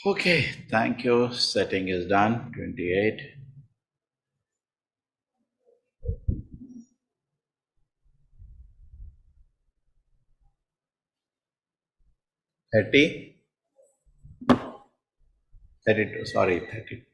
Okay, thank you. Setting is done. 28. 30. 32. Sorry, 30.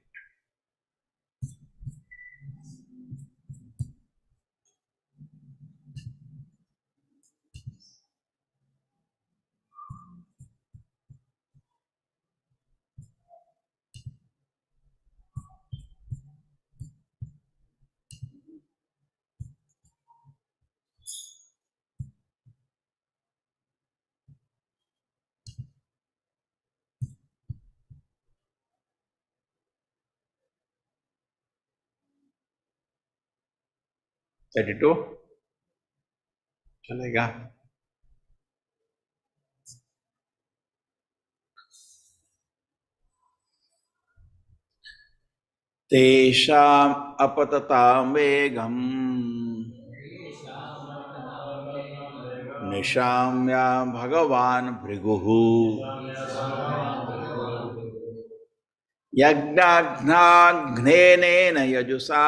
32. चलेगा. तेषाम् अपततां वेगम् निशाम्य भगवान् भृगुः यज्ञाग्नेन यजुषा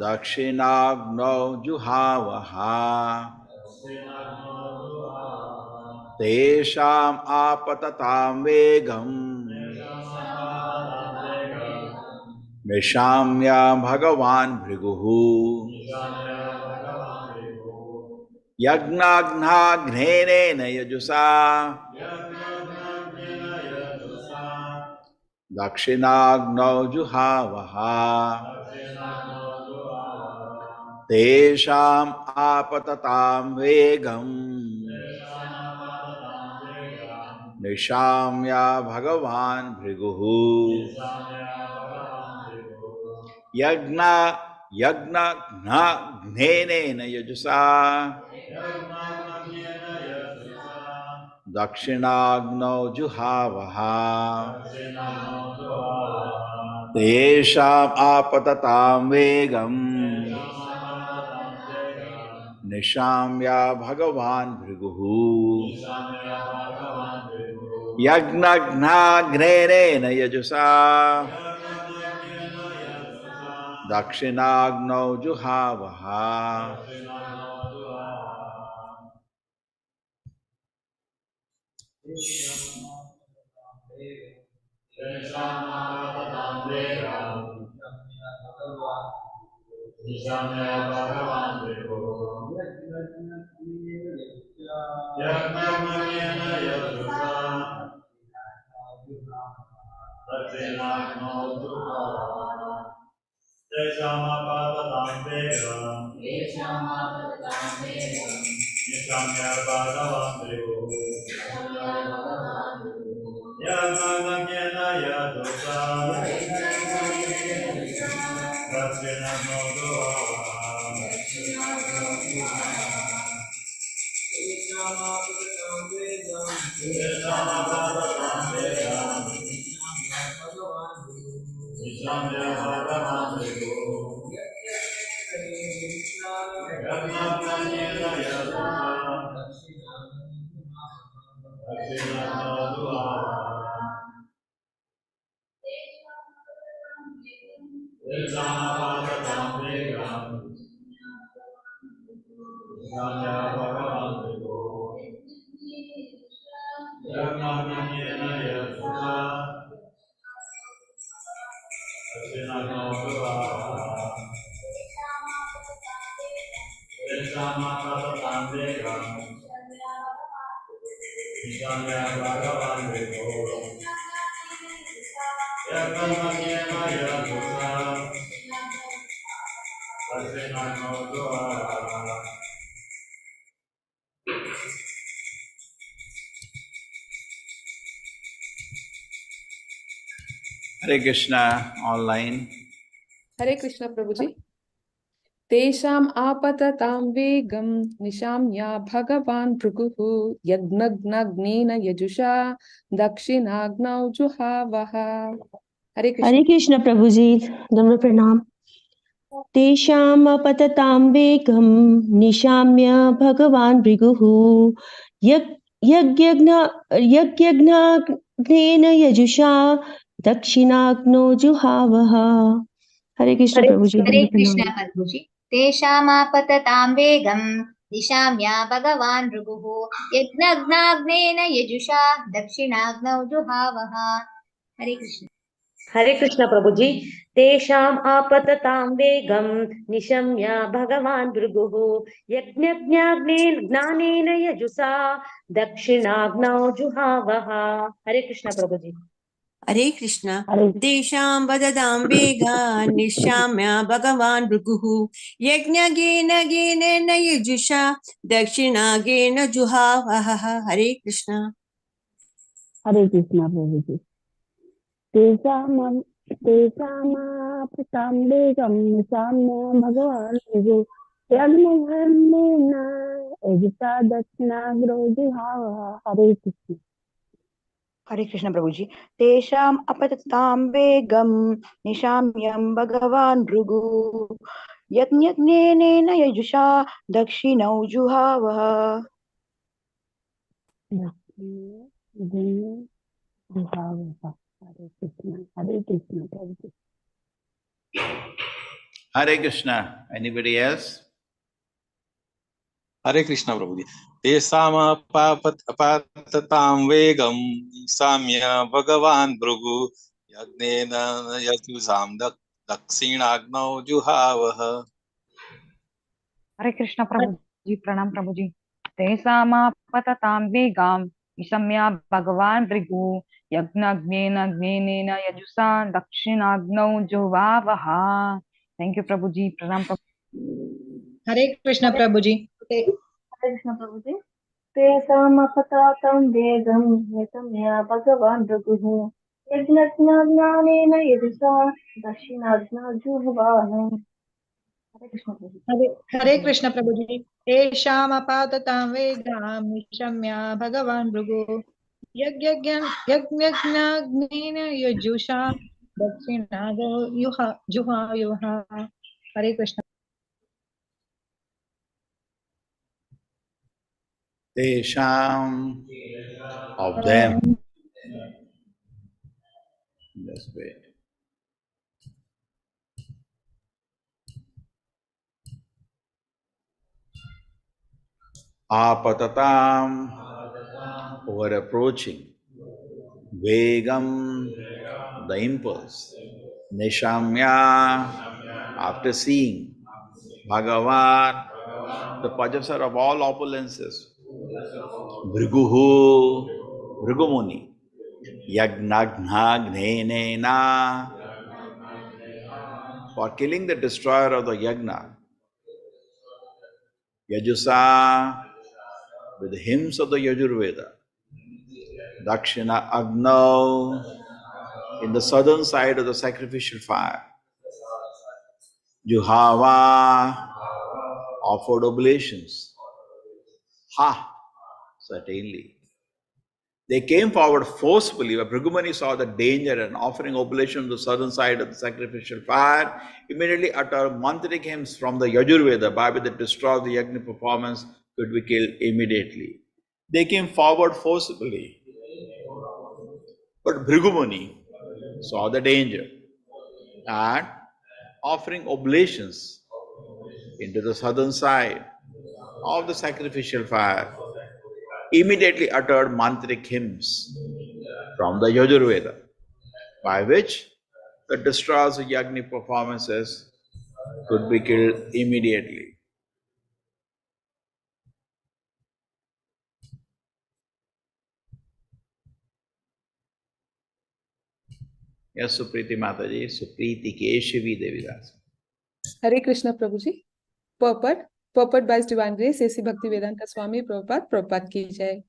दक्षिणाग्नौ जुहावः तेषाम् आपततां वेगम् निशाम्य भगवान् भृगुः यज्ञाग्नेन यजुषा दक्षिणाग्नौ जुहावः तेषाम् आपततां वेगम् निशाम्य भगवान् भृगुः यज्ञाग्नेन यजुषा दक्षिणाग्नौ जुहावः तेषाम् आपततां वेगम् निशाम्य भगवान् भृगुः Yagnagnagrena yajusa Dakshinagno juhavaha. Hare Krishna online. Hare Krishna Prabhuji. Tesham apatatam vegam nishamya bhagavan bhruguhu yagnagnagna yajusha dakshinagna juhavaha. Hare Krishna. Hare Krishna Prabhuji, Dhamma Pranam. Tesham apatatam vegam nishamya bhagavan briguhu yagyagna yajusha dakshinagno juhavaha. Hare Krishna Prabhuji, Hare Dhamma Krishna Pranam. Prabhuji. Teshamaapatatam vegam nishamya bhagavan bhruguhu yajnagnagna yajusha dakshinagna juhavaha. Hare Krishna. Hare Krishna Prabhuji. Tesham apatatam vegam nishamya bhagavan bhruguhu yajnajnagnen gnanena yajusa dakshinagna juhavaha. Hare Krishna Prabhuji. Hare Krishna. Desham vadadam vega nishamya bhagavan bhruguhu yajnagena genena yajusha dakshinagena juhavaha. Hare Krishna. Hare Krishna Prabhuji. Tesham apatatam vegam nishamya bhagavan briguhu yagnagna yajusha dakshinagno juhavaha. Hare Krishna. Hare Krishna Prabhuji. Tesham apatatam vegam nishamyam bhagavan bhrugu yajnajnena yajusha dakshinau juhavaha. Hare Krishna Prabhuji. Hare Krishna. Anybody else? Hare Krishna Prabhuji. Tesama apatatam vegam samya bhagavan bhrugu yagnena yajusam dakshinagno juhavaha. Hare Krishna Prabhuji, Pranam Prabhuji. Tesama patatam vegam ishamya bhagavan brigu yagnagnena gnenena yajusa dakshinagno juvavaha. Thank you Prabhuji, Pranam Prabhuji. Hare Krishna Prabhuji. Hare Krishna Prabhuji. Tesam apatatam vegam nishamya bhagavan bhruguhu yajnajnanena yajusha dakshinagna juhavaha. Hare Krishna Prabhuji. Tesham apatatam vegam nishamya bhagavan bhrugu yajnajnana yajusha dakshinago juha. Hare Krishna. Tesham of them. Just wait. Apatatam, over approaching. Vegam, the impulse. Nishamya, after seeing. Bhagavan, the possessor of all opulences. Bhriguhu, Bhrigumuni. Yagnagnenena, for killing the destroyer of the Yagna. Yajusa, with the hymns of the Yajurveda. Dakshina Agno, in the southern side of the sacrificial fire. Juhava, offered oblations. Ha, certainly. They came forward forcefully, but Bhrigumani saw the danger and offering oblation on the southern side of the sacrificial fire, immediately uttered mantric hymns from the Yajurveda, by which the destroyer of the Yagni performance could be killed immediately. They came forward forcibly, but Bhrigumani saw the danger and offering oblations into the southern side of the sacrificial fire, immediately uttered mantric hymns from the Yajurveda, by which the destroyers of Yagni performances could be killed immediately. Yes, Supriti Mataji, Supriti Keshavi Devidas. Hare Krishna Prabhuji. Purport by His Divine Grace, A.C. Bhaktivedanta Swami Prabhupada, Prabhupada ki jai.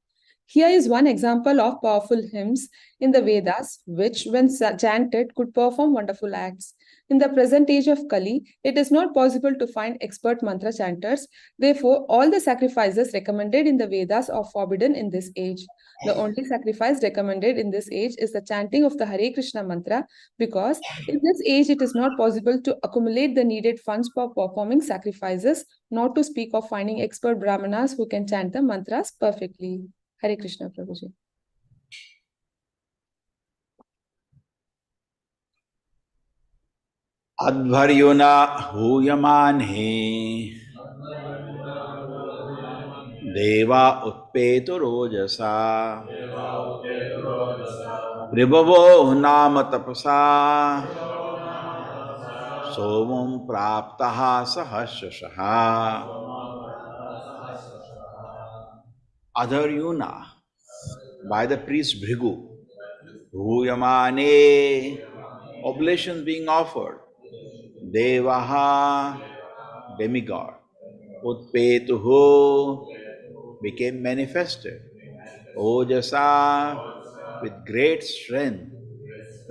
Here is one example of powerful hymns in the Vedas, which, when chanted, could perform wonderful acts. In the present age of Kali, it is not possible to find expert mantra chanters. Therefore, all the sacrifices recommended in the Vedas are forbidden in this age. The only sacrifice recommended in this age is the chanting of the Hare Krishna mantra, because in this age it is not possible to accumulate the needed funds for performing sacrifices, not to speak of finding expert brahmanas who can chant the mantras perfectly. Hare Krishna Prabhuji. Advaryuna huyamane Deva utpetu rojasa Ribhavo nama tapasa Somam praptaha sahasrashaha. Adharyuna, by the priest Bhrigu. Huyamane, oblations being offered. Devaha, demigod. Utpetuhu, became manifested. Ojasa, with great strength.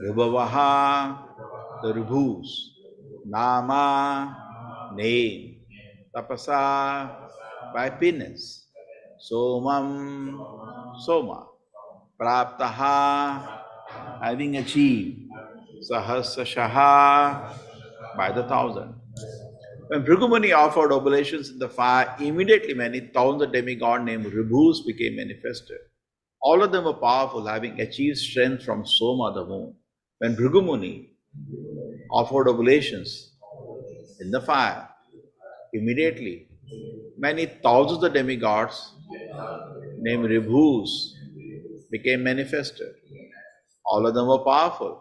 Ribhavaha, the Ribhus. Nama, name. Tapasa, by penance. Somam, Soma. Praptaha, having achieved. Sahasrashaha, by the thousand. When Bhrigumuni offered oblations in the fire, immediately many thousands of demigods named Ribhus became manifested. All of them were powerful, having achieved strength from Soma, the moon. When Bhrigumuni offered oblations in the fire, immediately many thousands of demigods named Ribhus became manifested. All of them were powerful,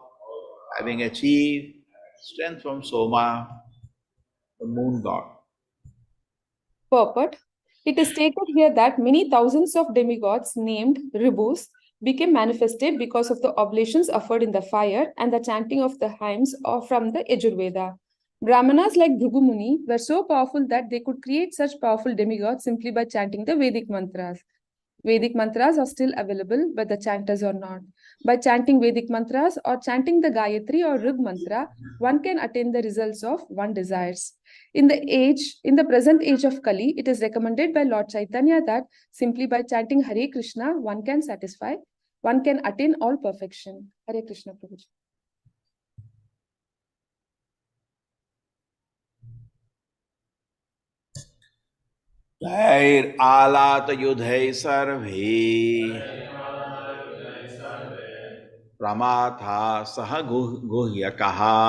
having achieved strength from Soma, the moon god. Purport. It is stated here that many thousands of demigods named Ribhus became manifested because of the oblations offered in the fire and the chanting of the hymns from the Yajurveda. Brahmanas like Bhrigumuni were so powerful that they could create such powerful demigods simply by chanting the Vedic mantras. Vedic mantras are still available, but the chanters are not. By chanting Vedic mantras or chanting the Gayatri or Rig mantra, one can attain the results of one desires. In the present age of Kali, it is recommended by Lord Chaitanya that simply by chanting Hare Krishna, one can attain all perfection. Hare Krishna Prabhuji. Jair alat yudhai sarve Pramatha saha guhyakaha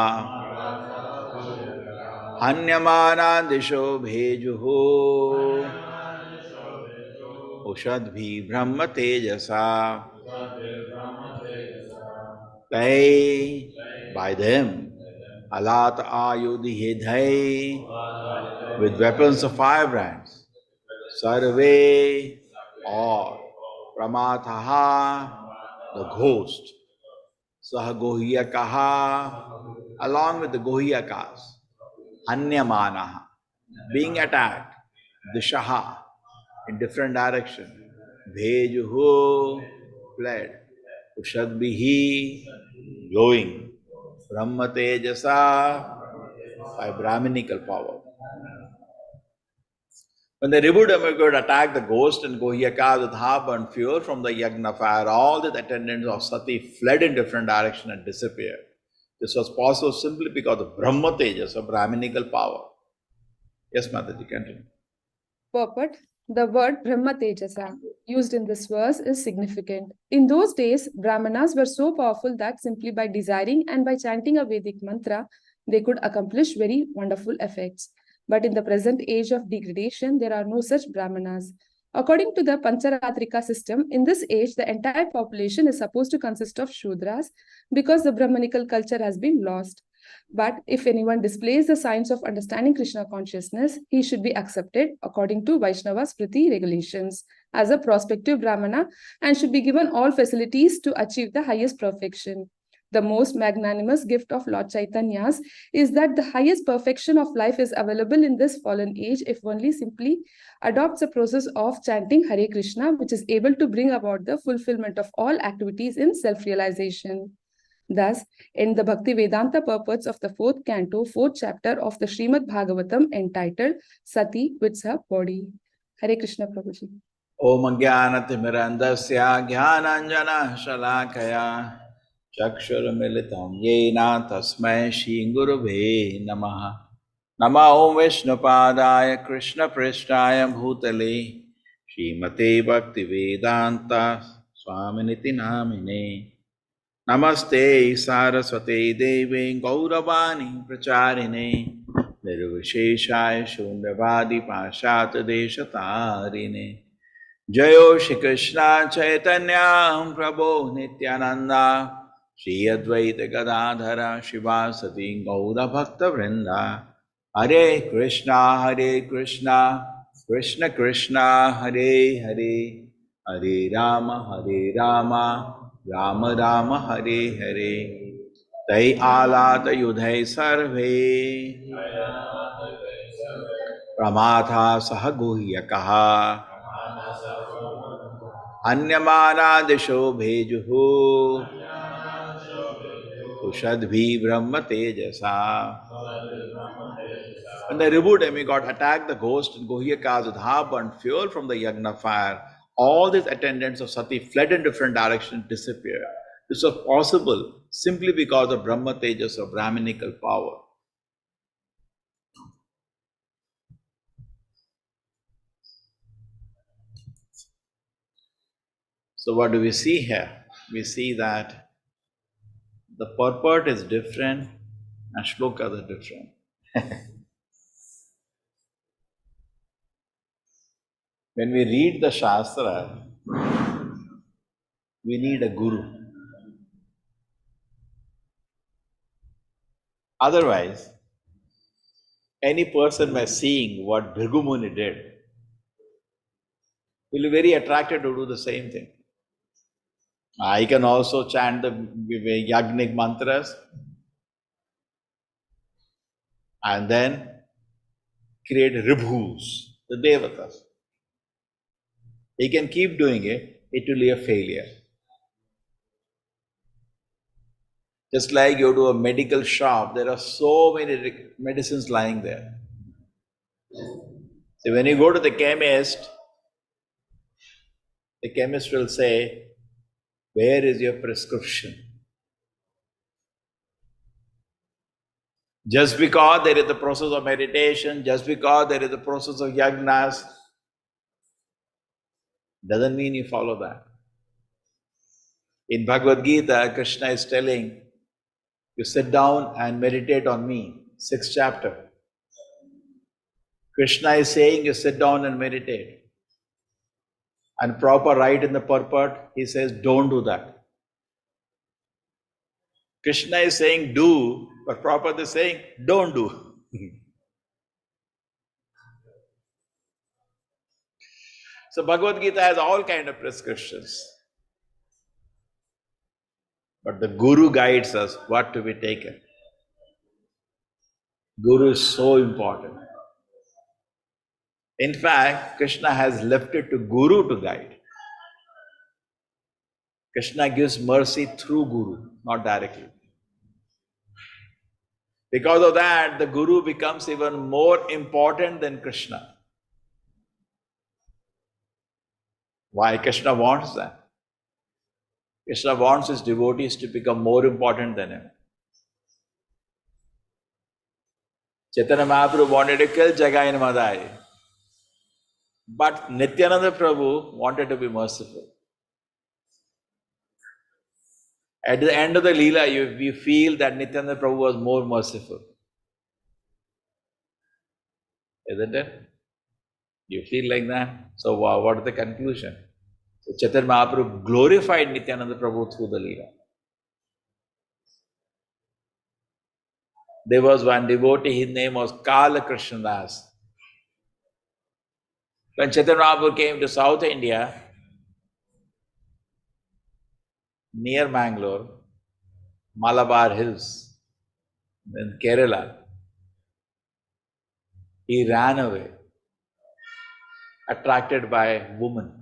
hanyamana disho bhejuho ushadbhi brahma tejasa. They, by them, alat ayudhi hedhai, with weapons of firebrands, sarve, or pramatha, the ghost, sahagohyakaha, along with the gohyakas, anyamana, being attacked, dishaha, in different direction, bhejuhu, fled, ushadbihi, glowing, brahma tejasa, by Brahminical power. When the Ribudama could attack the ghost and Gohyaka with harp and fuel from the Yagna fire, all the attendants of Sati fled in different directions and disappeared. This was possible simply because of Brahma Tejas, of Brahminical power. Yes, Mataji, continue. Purport. The word Brahma Tejasa used in this verse is significant. In those days, Brahmanas were so powerful that simply by desiring and by chanting a Vedic mantra, they could accomplish very wonderful effects. But in the present age of degradation, there are no such Brahmanas. According to the Pancharatrika system, in this age, the entire population is supposed to consist of Shudras because the Brahmanical culture has been lost. But if anyone displays the signs of understanding Krishna consciousness, he should be accepted according to Vaishnava Spriti regulations as a prospective Brahmana and should be given all facilities to achieve the highest perfection. The most magnanimous gift of Lord Chaitanya's is that the highest perfection of life is available in this fallen age if only simply adopts a process of chanting Hare Krishna, which is able to bring about the fulfillment of all activities in self-realization. Thus, in the Bhakti Vedanta purports of the 4th canto, 4th chapter of the Srimad Bhagavatam entitled Sati with her body. Hare Krishna Prabhuji. Om Jnanatimirandasya Jnananjana Shalakaya Chakshurmilitam Yena Tasmai Shri Gurave Namaha. Nama Om Vishnupadaya Krishna Prishtaya Bhutale Srimate Bhakti Vedanta Swaminiti Namine. Namaste Saraswate Devi Gauravani Pracharine Nirvisheshaya Shundavadi Pashat Deshatarine. Jayo Shri Krishna Chaitanya Prabhu Nityananda Shri Advaita Gadadhara Shivasati Gaura Bhakta Vrinda. Hare Krishna Krishna Krishna Hare Hare Hare Rama Rama Rama Hare Hare. Tai alata yudhai sarve Pramatha sahaguhyakaha Anyamana disho bhejuhu Ushadbhi brahma tejasa. When the Ribu demigod attacked the ghost and Gohyakas with harp and fuel from the Yagna fire, all these attendants of Sati fled in different directions and disappeared. This was possible simply because of Brahma Tejas or Brahminical power. So what do we see here? We see that the purport is different and shlokas are different. When we read the Shastra, we need a guru. Otherwise, any person by seeing what Bhrigu Muni did will be very attracted to do the same thing. I can also chant the Yagnik mantras and then create Ribhus, the Devatas. He can keep doing it, it will be a failure. Just like you do a medical shop, there are so many medicines lying there. So when you go to the chemist will say, where is your prescription? Just because there is the process of meditation, just because there is the process of yagnas, doesn't mean you follow that. In Bhagavad Gita, Krishna is telling, you sit down and meditate on me. 6th chapter. Krishna is saying, you sit down and meditate. And proper right in the purport, he says, don't do that. Krishna is saying, do, but Prabhupada is saying, don't do. So Bhagavad Gita has all kind of prescriptions. But the Guru guides us what to be taken. Guru is so important. In fact, Krishna has left it to Guru to guide. Krishna gives mercy through Guru, not directly. Because of that, the Guru becomes even more important than Krishna. Why? Krishna wants that. Krishna wants his devotees to become more important than him. Chaitanya Mahaprabhu wanted to kill Jagai and Madai. But Nityananda Prabhu wanted to be merciful. At the end of the Leela, we feel that Nityananda Prabhu was more merciful. Isn't it? You feel like that? So what is the conclusion? So Chaitanya Mahaprabhu glorified Nityananda Prabhu through the Leela. There was one devotee, his name was Kala Krishnadas. When Chaitanya Mahaprabhu came to South India, near Mangalore, Malabar Hills, in Kerala, he ran away, attracted by a woman.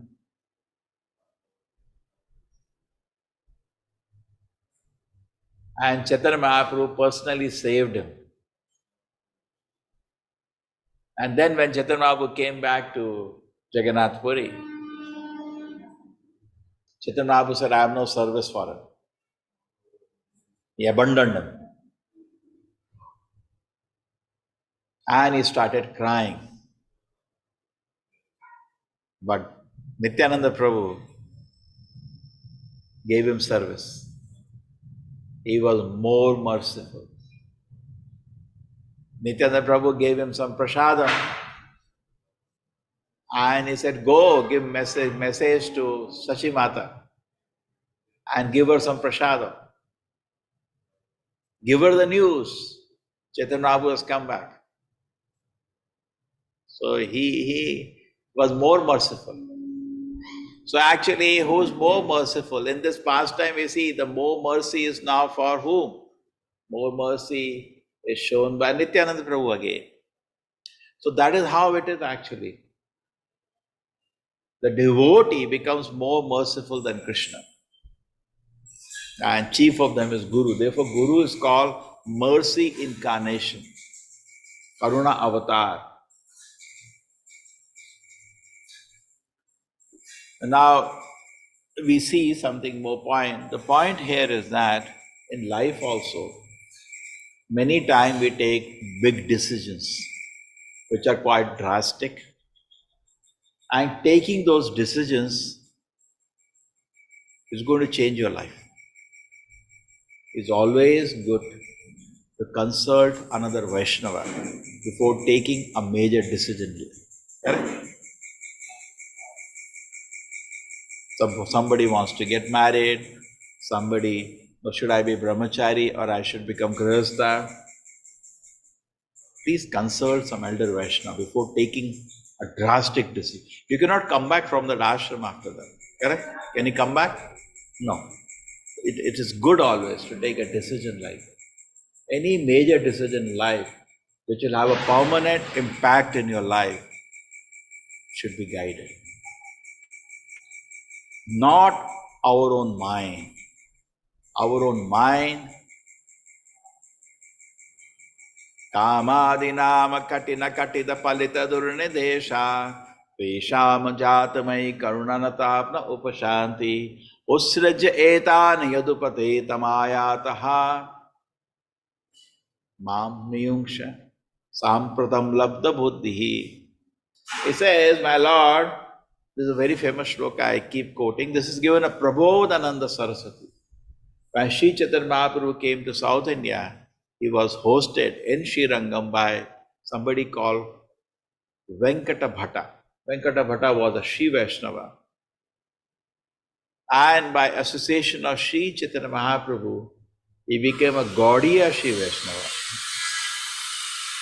And Chaitanya Mahaprabhu personally saved him. And then when Chaitanya Mahaprabhu came back to Jagannath Puri, Chaitanya Mahaprabhu said, I have no service for him. He abandoned him. And he started crying. But Nityananda Prabhu gave him service. He was more merciful. Nityananda Prabhu gave him some prasadam. And he said, go give message to Sachi Mata and give her some prasadam. Give her the news. Chaitanya Mahaprabhu has come back. So he was more merciful. So actually, who's more merciful? In this pastime, we see the more mercy is now for whom? More mercy is shown by Nityananda Prabhu again. So that is how it is actually. The devotee becomes more merciful than Krishna. And chief of them is Guru. Therefore, Guru is called mercy incarnation, Karuna avatar. Now, we see something more point. The point here is that in life also, many times we take big decisions, which are quite drastic. And taking those decisions is going to change your life. It's always good to consult another Vaishnava before taking a major decision. Correct? Somebody wants to get married, should I be brahmachari or I should become grihastha? Please consult some elder Vaishnava before taking a drastic decision. You cannot come back from that ashram after that. Correct? Can you come back? No. It is good always to take a decision like that. Any major decision in life which will have a permanent impact in your life should be guided. Not our own mind. Our own mind, kamadinama katina katita palita durnidesha vesham jatamai karunanatapna upashanti usraja etan yadupate tamayataha mam niyungsha sampratam labda buddhihi. He says, my Lord, This is a very famous shloka I keep quoting. This is given a Prabodhananda Saraswati. When Sri Chaitanya Mahaprabhu came to South India, he was hosted in Srirangam by somebody called Venkata Bhatta. Venkata Bhatta was a Sri Vaishnava. And by association of Sri Chaitanya Mahaprabhu, he became a Gaudiya Sri Vaishnava.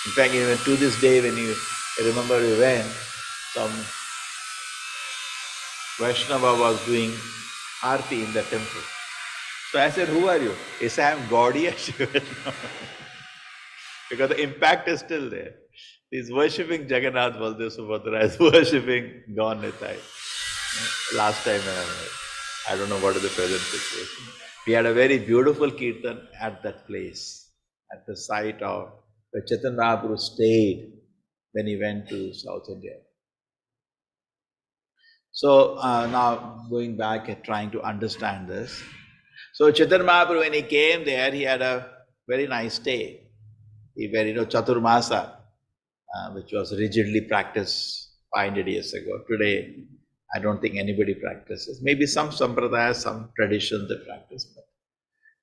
In fact, even to this day, when you remember we went, some Vaishnava was doing arti in the temple. So I said, who are you? He said, I am Gaudiya Sri Vaishnava. Because the impact is still there. He's worshipping Jagannath Baldev Subhadra, is worshipping God Nitai. Last time when I met. I don't know what is the present situation. We had a very beautiful kirtan at that place, at the site of where Chaitanya Mahaprabhu stayed when he went to South India. So now going back and trying to understand this. So Chaitanya Mahaprabhu, when he came there, he had a very nice stay. He were, Chaturmasa, which was rigidly practiced 500 years ago. Today, I don't think anybody practices. Maybe some sampradayas, some traditions they practice. But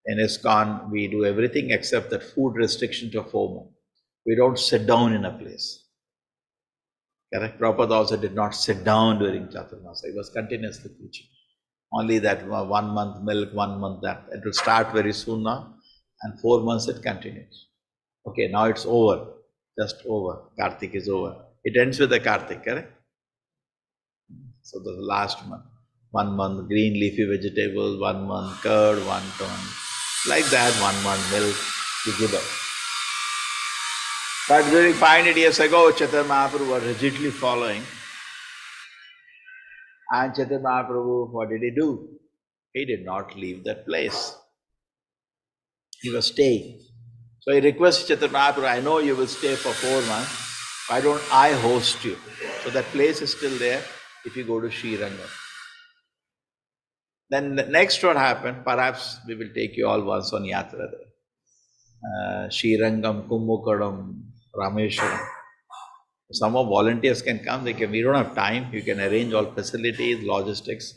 in ISKCON, we do everything except that food restriction to 4 months. We don't sit down in a place. Correct? Prabhupada also did not sit down during Chaturmasa. He was continuously preaching. Only that 1 month milk, 1 month that. It will start very soon now, and 4 months it continues. Okay, now it's over. Just over. Kartik is over. It ends with the Kartik, correct? So the last month. 1 month green leafy vegetables, 1 month curd, 1 ton. Like that, 1 month milk, you give up. But during 500 years ago, Chaitanya Mahaprabhu was rigidly following. And Chaitanya Mahaprabhu, what did he do? He did not leave that place. He was staying. So he requested Chaitanya Mahaprabhu, I know you will stay for 4 months. Why don't I host you? So that place is still there if you go to Srirangam. Then the next what happened, perhaps we will take you all once on Yatra there. Srirangam, Kumbhakadam, Rameshwaram. Some of volunteers can come, we don't have time, you can arrange all facilities, logistics.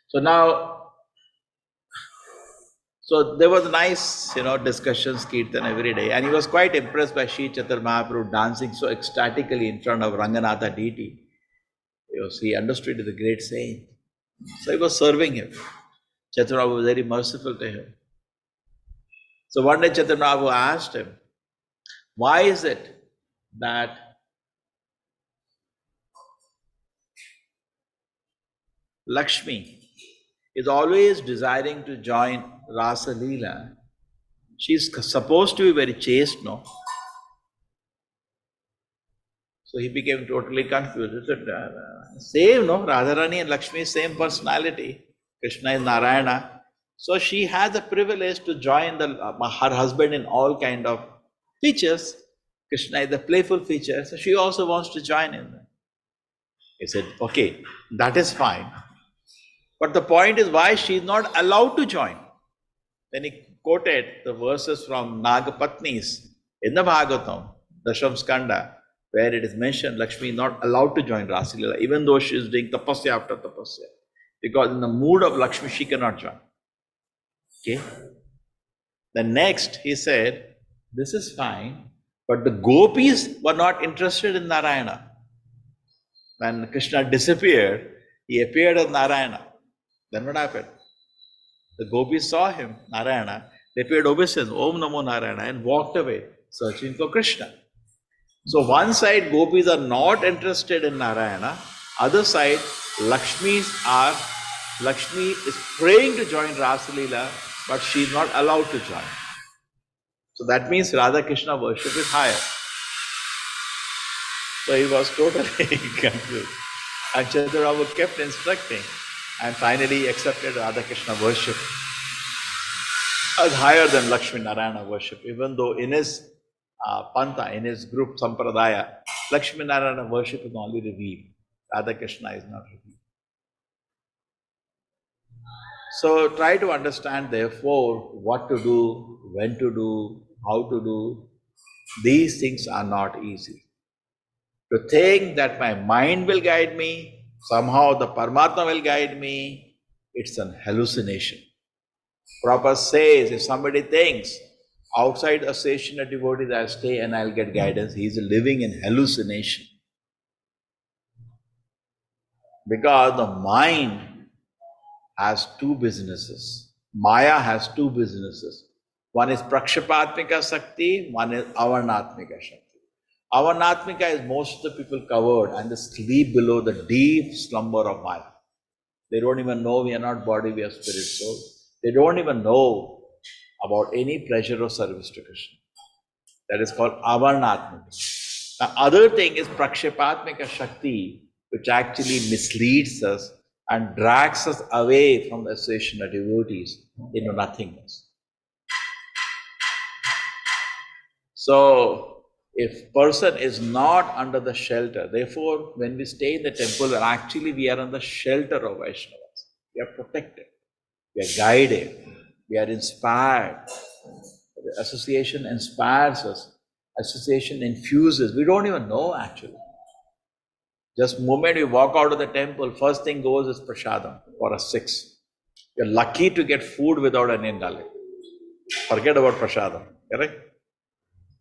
So now, so there was nice, discussions, kirtan every day. And he was quite impressed by Sri Chaitanya Mahaprabhu dancing so ecstatically in front of Ranganatha deity. He understood the great saint. So he was serving him. Chaitanya Mahaprabhu was very merciful to him. So one day Chaitanya Mahaprabhu asked him, why is it that Lakshmi is always desiring to join Rasa Leela? She's supposed to be very chaste, no? So he became totally confused. He said, same, no? Radharani and Lakshmi, same personality. Krishna is Narayana. So she has a privilege to join her husband in all kind of features. Krishna is the playful feature, so she also wants to join in. He said, okay, that is fine. But the point is why she is not allowed to join. Then he quoted the verses from Nagapatnis in the Bhagavatam, Dasham Skanda, where it is mentioned Lakshmi is not allowed to join Rasilila, even though she is doing tapasya after tapasya. Because in the mood of Lakshmi, she cannot join. Okay? Then next, he said, this is fine, but the gopis were not interested in Narayana. When Krishna disappeared, he appeared as Narayana. Then what happened? The gopis saw him, Narayana, they paid obeisance, Om Namo Narayana, and walked away, searching for Krishna. So one side, gopis are not interested in Narayana. Other side, Lakshmi is praying to join Rasalila, but she is not allowed to join. So that means Radha Krishna worship is higher. So he was totally confused. And Chaitanya Mahaprabhu kept instructing, and finally accepted Radha Krishna worship as higher than Lakshmi Narayana worship, even though in his Pantha, in his group Sampradaya, Lakshmi Narayana worship is only revealed. Radha Krishna is not revealed. So try to understand, therefore, what to do, when to do, how to do. These things are not easy. To think that my mind will guide me, somehow the Paramatma will guide me, it's an hallucination. Prabhupada says, if somebody thinks outside association of devotees I'll stay and I'll get guidance, he's living in hallucination. Because the mind has two businesses. Maya has two businesses. One is Prakshapatmika Shakti, one is Avarnatmika Shakti. Avarnatmika is most of the people covered and they sleep below the deep slumber of Maya. They don't even know we are not body, we are spirit soul. They don't even know about any pleasure or service to Krishna. That is called Avarnatmika. The other thing is Prakshapatmika Shakti, which actually misleads us and drags us away from the association of devotees into nothingness. So, if person is not under the shelter, therefore, when we stay in the temple, actually we are under the shelter of Vaishnavas. We are protected, we are guided, we are inspired. The association inspires us, association infuses. We don't even know actually. Just the moment we walk out of the temple, first thing goes is prasadam for us 6. You're lucky to get food without onion garlic. Forget about prasadam, correct?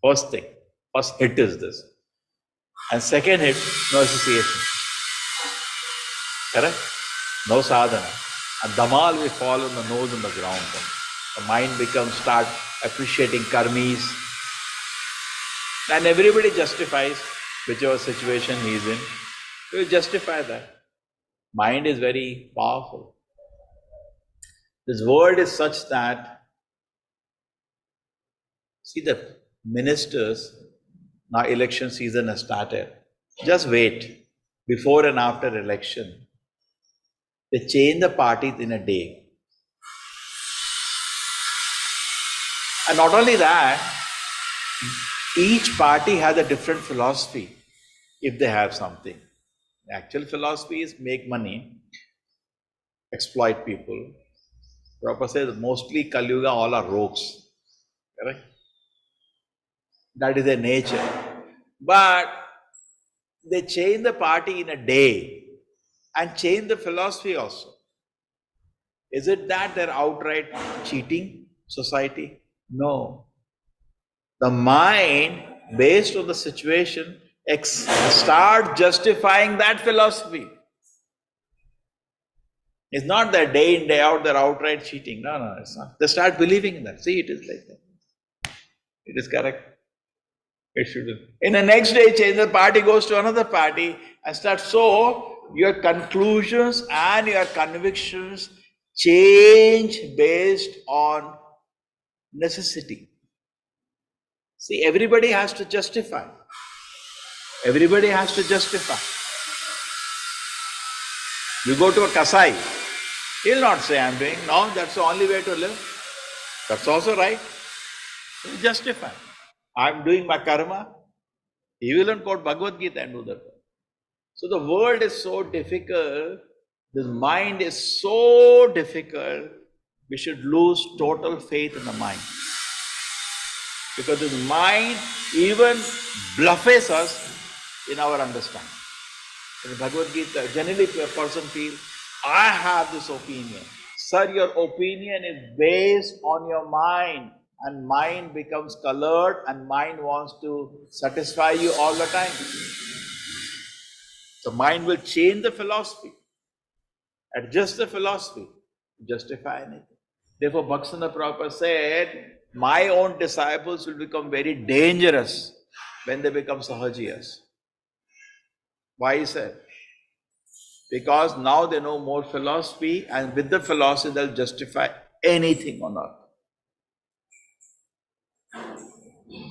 First thing, first hit is this. And second hit, no association. Correct? No sadhana. And damal we fall on the nose on the ground. The mind start appreciating karmis. And everybody justifies whichever situation he is in. He will justify that. Mind is very powerful. This world is such that, see the ministers, now election season has started. Just wait. Before and after election, they change the parties in a day. And not only that, each party has a different philosophy, if they have something. The actual philosophy is make money, exploit people. Prabhupada says mostly Kali Yuga all are rogues. Correct? That is their nature. But they change the party in a day and change the philosophy also. Is it that they're outright cheating society? No. The mind, based on the situation, start justifying that philosophy. It's not that day in, day out, they're outright cheating. No, it's not. They start believing in that. See, it is like that. It is correct. It should be. In the next day, change the party, goes to another party and start. So, your conclusions and your convictions change based on necessity. See, everybody has to justify. Everybody has to justify. You go to a Kasai, he'll not say, I'm doing. No, that's the only way to live. That's also right. He'll justify. I'm doing my karma. He will not quote Bhagavad Gita and do that. So the world is so difficult. This mind is so difficult. We should lose total faith in the mind. Because this mind even bluffs us in our understanding. In Bhagavad Gita, generally a person feels, I have this opinion. Sir, your opinion is based on your mind. And mind becomes colored and mind wants to satisfy you all the time. The mind will change the philosophy, adjust the philosophy, justify anything. Therefore, Bhaktivinoda Prabhupada said, my own disciples will become very dangerous when they become sahajiyas. Why he said? Because now they know more philosophy and with the philosophy they'll justify anything on earth.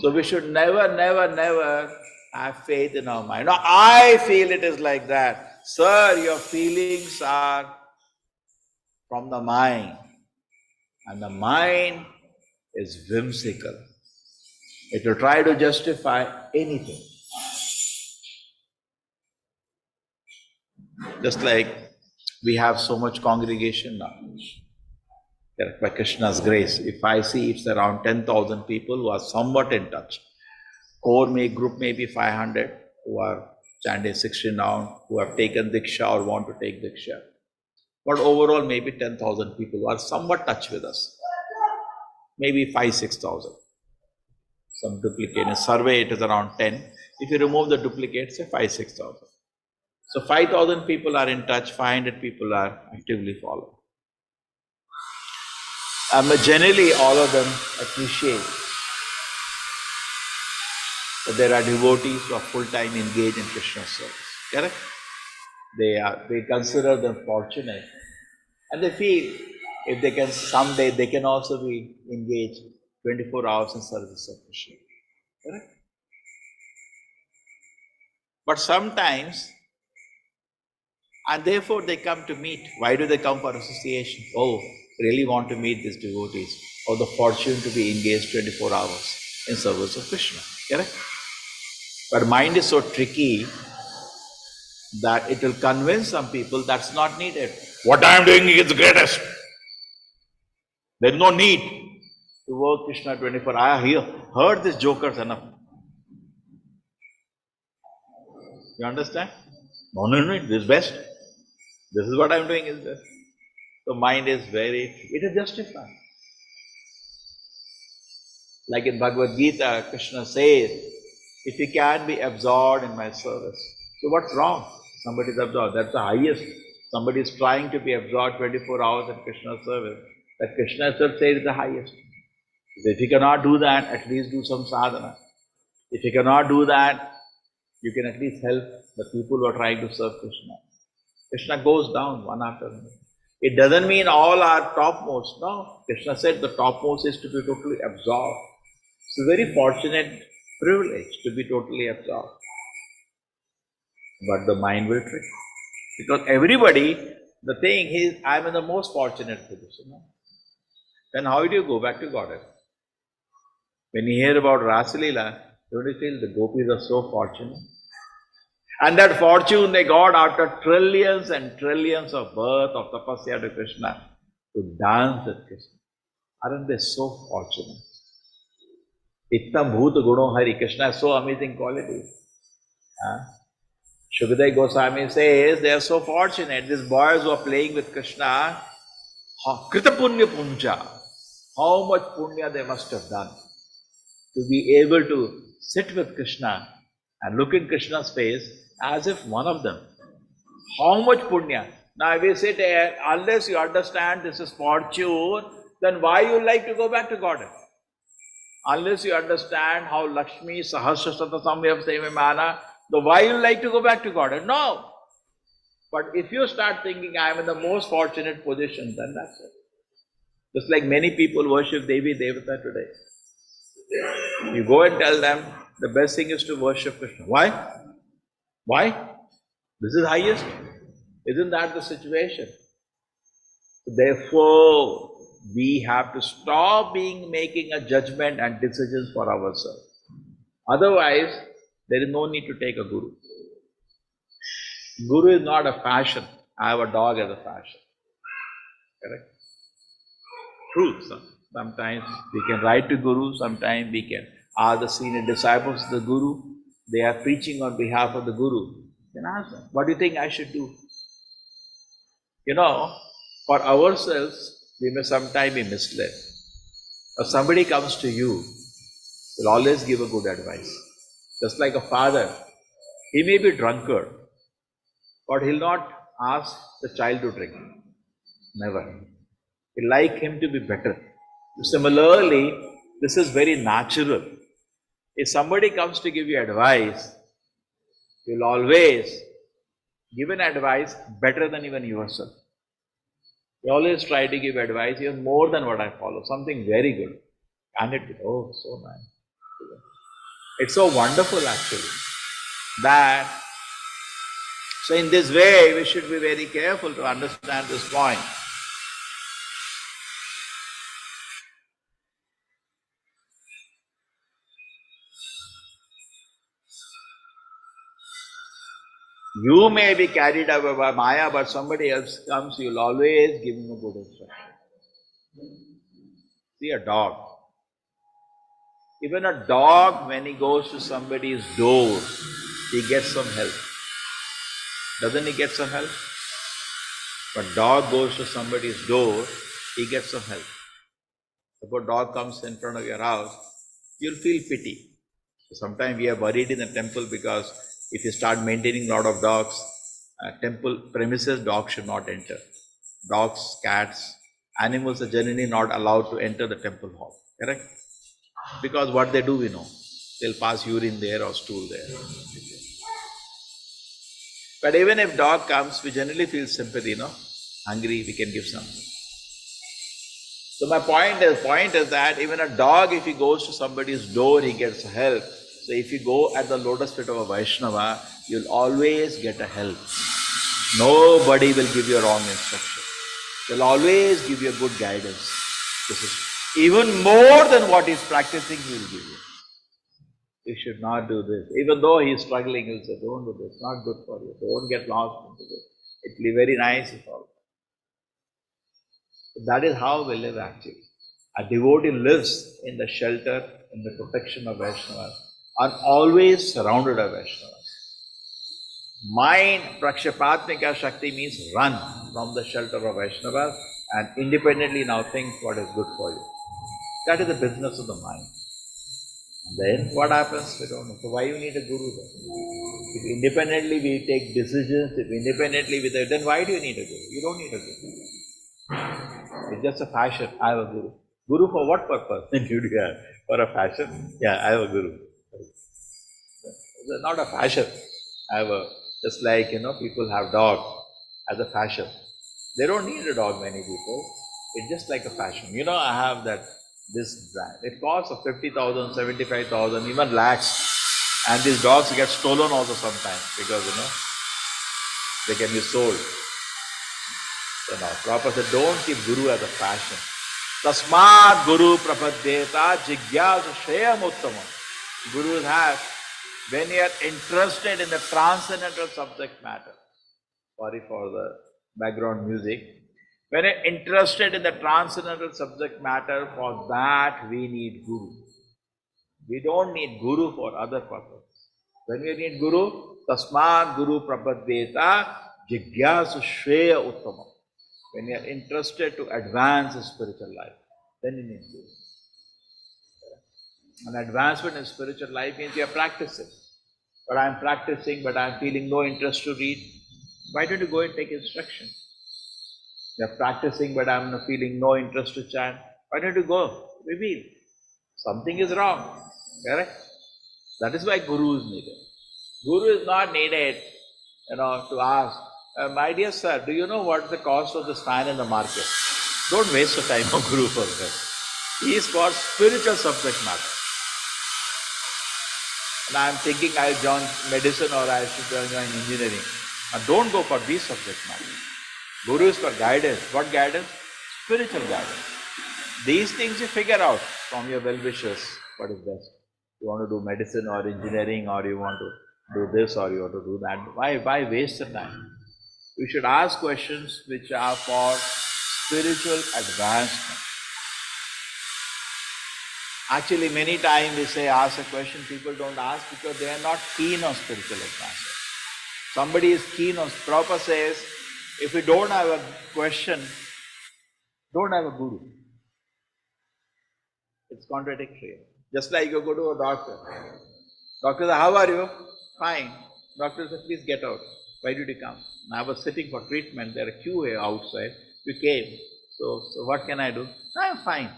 So we should never have faith in our mind. Now, I feel it is like that. Sir, your feelings are from the mind. And the mind is whimsical. It will try to justify anything. Just like we have so much congregation now. By Krishna's grace, if I see it's around 10,000 people who are somewhat in touch. Core group may be 500 who are chanting 16 rounds, who have taken Diksha or want to take Diksha. But overall, maybe 10,000 people who are somewhat touch with us. Maybe 5,000-6,000. Some duplicate. In a survey, it is around 10. If you remove the duplicates, say 5,000-6,000. So 5,000 people are in touch, 500 people are actively following. Generally, all of them appreciate that there are devotees who are full-time engaged in Krishna's service. Correct? They consider them fortunate, and they feel if they can someday, they can also be engaged 24 hours in service of Krishna. Correct? But sometimes, and therefore they come to meet. Why do they come for association? Oh, really want to meet these devotees, or the fortune to be engaged 24 hours in service of Krishna. Correct? But mind is so tricky that it will convince some people that's not needed. What I am doing is the greatest. There is no need to work Krishna 24 hours. I have heard these jokers enough. You understand? No, this is best. This is what I am doing is best. The mind is it is justified. Like in Bhagavad Gita, Krishna says, if you can be absorbed in my service, so what's wrong? Somebody is absorbed. That's the highest. Somebody is trying to be absorbed 24 hours in Krishna's service. That Krishna itself says is the highest. So if you cannot do that, at least do some sadhana. If you cannot do that, you can at least help the people who are trying to serve Krishna. Krishna goes down one after another. It doesn't mean all are topmost. No. Krishna said the topmost is to be totally absorbed. It's a very fortunate privilege to be totally absorbed. But the mind will trick. Because everybody, the thing is, I am in the most fortunate position. Then how do you go back to Godhead? When you hear about Rasalila, don't you feel the gopis are so fortunate? And that fortune they got after trillions and trillions of birth of tapasya to Krishna, to dance with Krishna. Aren't they so fortunate? Ittam bhuta guno hari. Krishna has so amazing qualities. Shukadeva Goswami says they are so fortunate. These boys who are playing with Krishna, krita punya punja, how much punya they must have done to be able to sit with Krishna and look in Krishna's face as if one of them. How much punya? Now if you sit here, unless you understand this is fortune, then why you like to go back to Godhead? Unless you understand how Lakshmi Sahasrasata Samyam Sevimana, then why you like to go back to Godhead? No. But if you start thinking I am in the most fortunate position, then that's it. Just like many people worship Devi Devata today. You go and tell them the best thing is to worship Krishna. Why? Why? This is highest. Isn't that the situation? Therefore, we have to stop making a judgment and decisions for ourselves. Otherwise, there is no need to take a guru. Guru is not a fashion. I have a dog as a fashion. Correct? Truth. Sometimes we can write to Guru, sometimes we can ask the senior disciples of the Guru. They are preaching on behalf of the Guru. You can ask them, what do you think I should do? You know, for ourselves, we may sometimes be misled. If somebody comes to you, will always give a good advice. Just like a father, he may be drunkard, but he'll not ask the child to drink. Never. He'll like him to be better. Similarly, this is very natural. If somebody comes to give you advice, you'll always give an advice better than even yourself. You always try to give advice even more than what I follow, something very good. And it, oh, so nice. It's so wonderful actually that, so in this way we should be very careful to understand this point. You may be carried away by Maya, but somebody else comes, you'll always give him a good instruction. See a dog. Even a dog, when he goes to somebody's door, he gets some help. Doesn't he get some help? But dog goes to somebody's door, he gets some help. Suppose dog comes in front of your house, you'll feel pity. Sometimes we are worried in the temple because if you start maintaining a lot of dogs, temple premises, dogs should not enter. Dogs, cats, animals are generally not allowed to enter the temple hall, correct? Because what they do, we know. They'll pass urine there or stool there. But even if dog comes, we generally feel sympathy, no? Hungry, we can give something. So my point is that even a dog, if he goes to somebody's door, he gets help. So if you go at the lotus feet of a Vaishnava, you'll always get a help. Nobody will give you a wrong instruction. They'll always give you a good guidance. This is even more than what he's practicing, he will give you. You should not do this. Even though he's struggling, he'll say, don't do this, not good for you. Don't get lost into this. It will be very nice if all. That is how we live actually. A devotee lives in the shelter, in the protection of Vaishnavas, and always surrounded by Vaishnavas. Mind prakshapatmika shakti means run from the shelter of Vaishnavas and independently now think what is good for you. That is the business of the mind. And then what happens? We don't know. So why you need a guru then? If independently we take decisions, if independently we then why do you need a guru? You don't need a guru. It's just a fashion. I have a guru. Guru for what purpose? For a fashion? Yeah, I have a guru. It's not a fashion. I have a, just like, people have dog as a fashion. They don't need a dog, many people. It's just like a fashion. I have this brand. It costs 50,000, 75,000, even lakhs. And these dogs get stolen also sometimes because, they can be sold. So now, Prabhupada said, don't keep Guru as a fashion. Tasmad Guru Prapadyeta Jigyasu Shreyam Uttamam. Gurus have, when you are interested in the transcendental subject matter, sorry for the background music, when you are interested in the transcendental subject matter, for that we need Guru. We don't need Guru for other purposes. When we need Guru, Tasmad Guru Prapadyeta Jigyasu Shreya Uttamam. When you are interested to advance in spiritual life, then you need Guru. An advancement in spiritual life means you are practicing. But I am practicing, but I am feeling no interest to read. Why don't you go and take instruction? You are practicing, but I am feeling no interest to chant. Why don't you go? Reveal. Something is wrong. Correct? That is why Guru is needed. Guru is not needed, to ask, my dear sir, do you know what is the cost of this fan in the market? Don't waste your time on Guru for that. He is for spiritual subject matter. And I am thinking I will join medicine or I should join engineering. And don't go for these subject matter. Guru is for guidance. What guidance? Spiritual guidance. These things you figure out from your well-wishers what is best. You want to do medicine or engineering, or you want to do this or you want to do that. Why waste the time? We should ask questions which are for spiritual advancement. Actually, many times we say ask a question, people don't ask because they are not keen on spiritual advancement. Somebody is keen on, Prabhupada says, if you don't have a question, don't have a guru. It's contradictory. Just like you go to a doctor. Doctor says, how are you? Fine. Doctor says, please get out. Why did you come? I was sitting for treatment. There are a queue here outside. You came. So what can I do? I'm fine.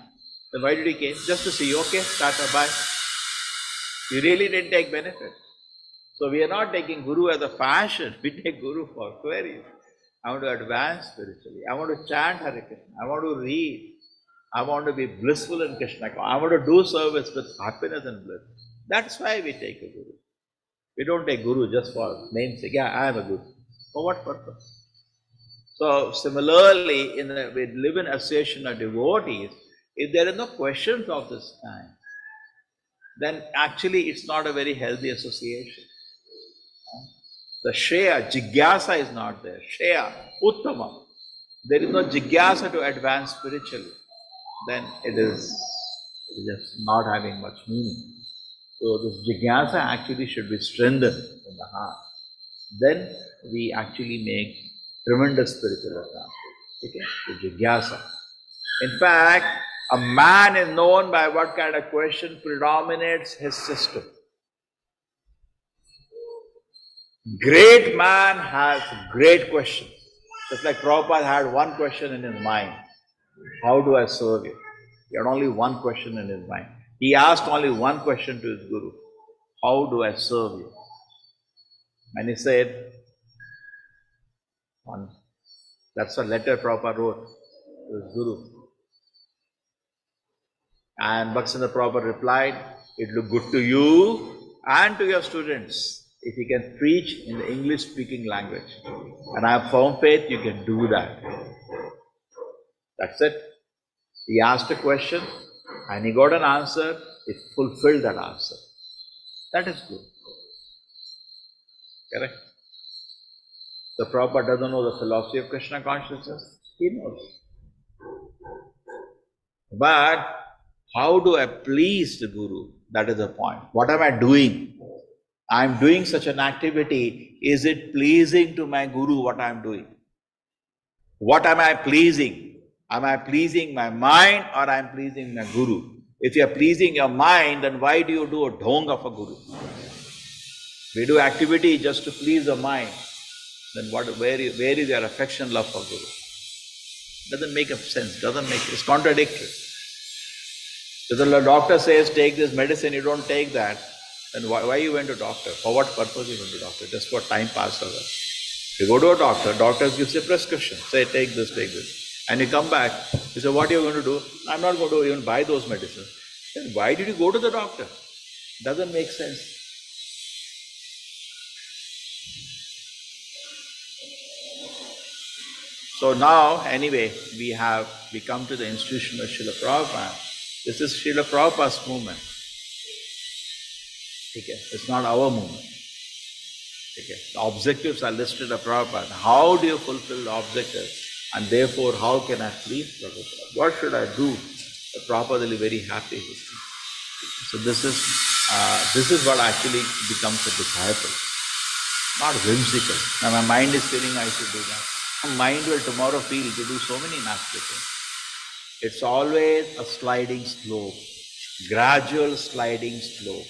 Then why did you came? Just to see you. Okay, tata, bye. You really didn't take benefit. So we are not taking Guru as a fashion. We take Guru for queries. I want to advance spiritually. I want to chant Hare Krishna. I want to read. I want to be blissful in Krishna. I want to do service with happiness and bliss. That's why we take a Guru. We don't take Guru just for namesake. Yeah, I am a Guru. For what purpose? So similarly, we live in association of devotees. If there are no questions of this kind, then actually it's not a very healthy association. The Shreya, Jigyasa is not there. Shreya, Uttama. There is no Jigyasa to advance spiritually. Then it is just not having much meaning. So this Jigyasa actually should be strengthened in the heart. then we actually make tremendous spiritual advancement. Okay? The jigyasa. In fact, a man is known by what kind of question predominates his system. Great man has great questions. Just like Prabhupada had one question in his mind. How do I serve you? He had only one question in his mind. He asked only one question to his Guru. How do I serve you? And he said, that's a letter Prabhupada wrote to his Guru. And Bhaktivinoda Prabhupada replied, it look good to you and to your students if you can preach in the English-speaking language. And I have firm faith you can do that. That's it. He asked a question and he got an answer. It fulfilled that answer. That is good. Correct? The Prabhupada doesn't know the philosophy of Krishna consciousness. He knows. But how do I please the Guru? That is the point. What am I doing? I am doing such an activity. Is it pleasing to my Guru what I am doing? What am I pleasing? Am I pleasing my mind or I am pleasing my Guru? If you are pleasing your mind, then why do you do a dhong of a Guru? We do activity just to please the mind. Then where is your affection, love for Guru? Doesn't make sense, it's contradictory. So the doctor says, take this medicine, you don't take that, then why you went to doctor? For what purpose you went to doctor? Just for time pass or what? You go to a doctor gives you a prescription, say take this. And you come back, you say, what are you going to do? I'm not going to even buy those medicines. Then why did you go to the doctor? Doesn't make sense. So now, anyway, we come to the institution of Srila Prabhupada. This is Srila Prabhupada's movement. Okay. It's not our movement. Okay. The objectives are listed of Prabhupada. How do you fulfill the objectives? And therefore, how can I please Prabhupada? What should I do? The Prabhupada will be very happy with me. So this is what actually becomes a disciple. Not whimsical. Now my mind is feeling I should do that. My mind will tomorrow feel to do so many nasty things. It's always a sliding slope, gradual sliding slope.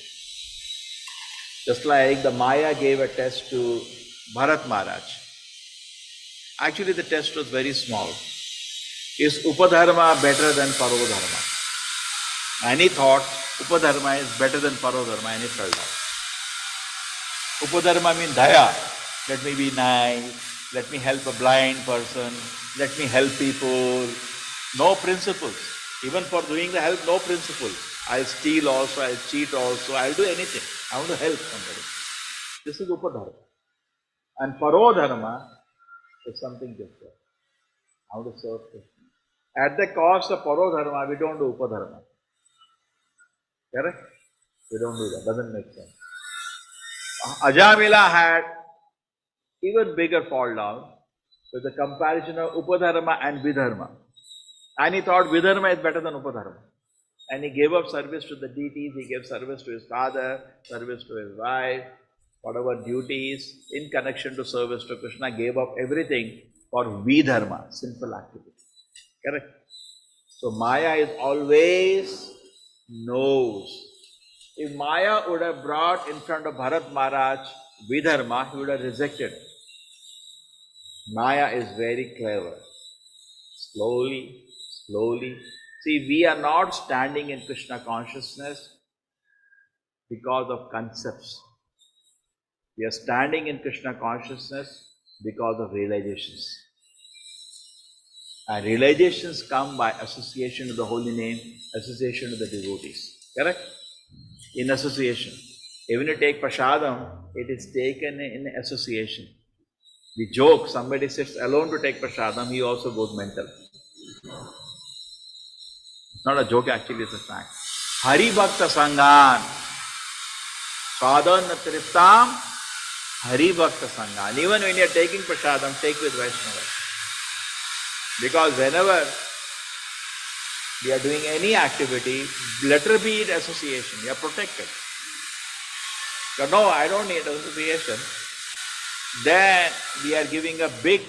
Just like the Maya gave a test to Bharat Maharaj. Actually, the test was very small. Is Upadharma better than Parodharma? And he thought Upadharma is better than Parodharma, and he fell down. Upadharma means daya. Let me be nice, let me help a blind person, let me help people. No principles. Even for doing the help, no principles. I'll steal also, I'll cheat also, I'll do anything. I want to help somebody. This is Upadharma. And Parodharma is something different. How to serve Krishna. At the cost of Parodharma, we don't do Upadharma. Correct? We don't do that. Doesn't make sense. Ajamila had even bigger fall down with the comparison of Upadharma and Vidharma. And he thought Vidharma is better than Upadharma. And he gave up service to the deities, he gave service to his father, service to his wife, whatever duties in connection to service to Krishna, gave up everything for Vidharma, sinful activity. Correct? So Maya is always knows. If Maya would have brought in front of Bharat Maharaj Vidharma, he would have rejected it. Maya is very clever. Slowly. See, we are not standing in Krishna consciousness because of concepts. We are standing in Krishna consciousness because of realizations. And realizations come by association with the holy name, association with the devotees. Correct? In association. Even you take prasadam, it is taken in association. We joke, somebody sits alone to take prasadam, he also goes mental. It's not a joke, actually, it's a fact. Hari Bhakta Sanghan. Sadhana Triptam, Hari Bhakta Sanghan. Even when you are taking prasadam, take with Vaishnava. Because whenever we are doing any activity, let her be in association, you are protected. So no, I don't need association. then we are giving a big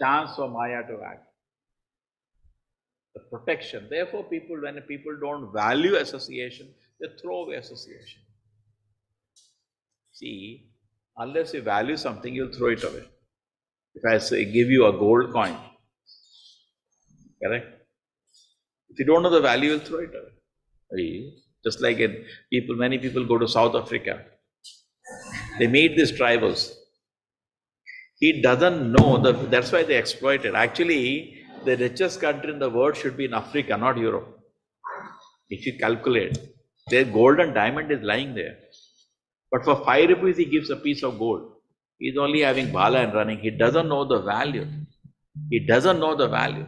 chance for Maya to act. The protection. Therefore, when people don't value association, they throw away association. See, unless you value something, you'll throw it away. If I say, give you a gold coin, correct? If you don't know the value, you'll throw it away. Just like many people go to South Africa. They meet these tribals. He doesn't know, that's why they exploit it. Actually, the richest country in the world should be in Africa, not Europe. If you calculate, their gold and diamond is lying there. But for 5 rupees, he gives a piece of gold. He's only having bala and running. He doesn't know the value. He doesn't know the value.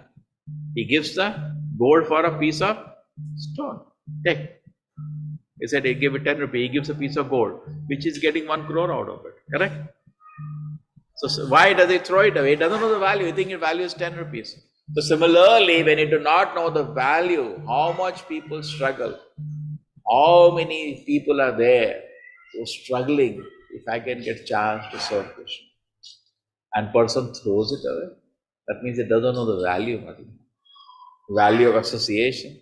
He gives the gold for a piece of stone. Take. He said he gave it 10 rupees. He gives a piece of gold, which is getting 1 crore out of it. Correct? So why does he throw it away? He doesn't know the value. He thinks the value is 10 rupees. So similarly, when you do not know the value, how much people struggle, how many people are there who are struggling, if I can get chance to serve Krishna. And person throws it away. That means he doesn't know the value of association.